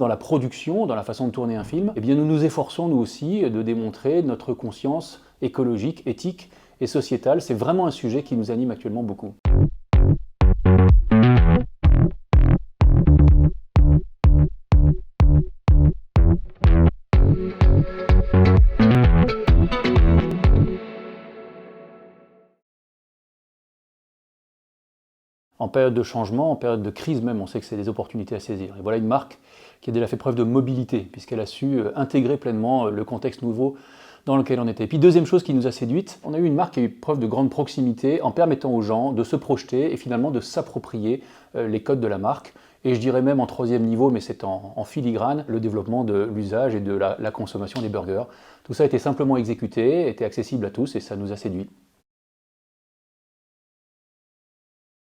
Dans la production, dans la façon de tourner un film, eh bien nous nous efforçons nous aussi de démontrer notre conscience écologique, éthique et sociétale. C'est vraiment un sujet qui nous anime actuellement beaucoup. En période de changement, en période de crise même, on sait que c'est des opportunités à saisir. Et voilà une marque qui a déjà fait preuve de mobilité, puisqu'elle a su intégrer pleinement le contexte nouveau dans lequel on était. Et puis deuxième chose qui nous a séduite, on a eu une marque qui a eu preuve de grande proximité en permettant aux gens de se projeter et finalement de s'approprier les codes de la marque. Et je dirais même en troisième niveau, mais c'est en filigrane, le développement de l'usage et de la consommation des burgers. Tout ça a été simplement exécuté, était accessible à tous et ça nous a séduits.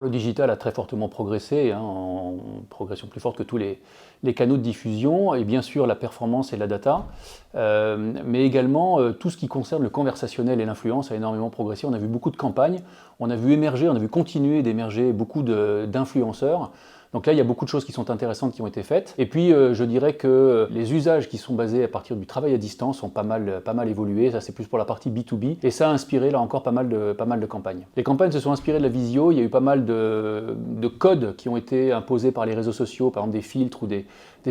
Le digital a très fortement progressé, en progression plus forte que tous les canaux de diffusion, et bien sûr la performance et la data, mais également tout ce qui concerne le conversationnel et l'influence a énormément progressé. On a vu beaucoup de campagnes, on a vu émerger, on a vu continuer d'émerger beaucoup d'influenceurs. Donc là, il y a beaucoup de choses qui sont intéressantes qui ont été faites. Et puis, je dirais que les usages qui sont basés à partir du travail à distance ont pas mal évolué. Ça, c'est plus pour la partie B2B. Et ça a inspiré, là encore, pas mal de campagnes. Les campagnes se sont inspirées de la visio. Il y a eu pas mal de codes qui ont été imposés par les réseaux sociaux, par exemple des filtres ou des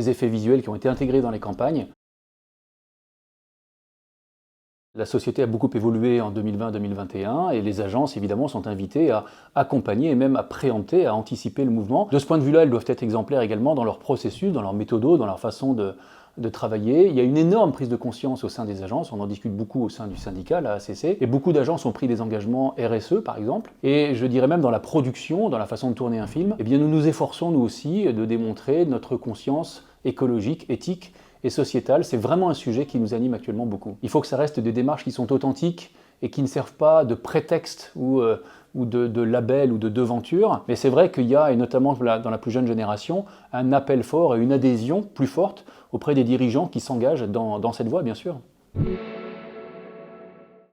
effets visuels qui ont été intégrés dans les campagnes. La société a beaucoup évolué en 2020-2021 et les agences, évidemment, sont invitées à accompagner et même à préempter, à anticiper le mouvement. De ce point de vue-là, elles doivent être exemplaires également dans leur processus, dans leur méthodo, dans leur façon de travailler. Il y a une énorme prise de conscience au sein des agences, on en discute beaucoup au sein du syndicat, la ACC, et beaucoup d'agences ont pris des engagements RSE, par exemple. Et je dirais même dans la production, dans la façon de tourner un film, eh bien nous nous efforçons, nous aussi, de démontrer notre conscience écologique, éthique, et sociétale, c'est vraiment un sujet qui nous anime actuellement beaucoup. Il faut que ça reste des démarches qui sont authentiques et qui ne servent pas de prétexte ou de label ou de devanture. Mais c'est vrai qu'il y a, et notamment dans la plus jeune génération, un appel fort et une adhésion plus forte auprès des dirigeants qui s'engagent dans cette voie, bien sûr.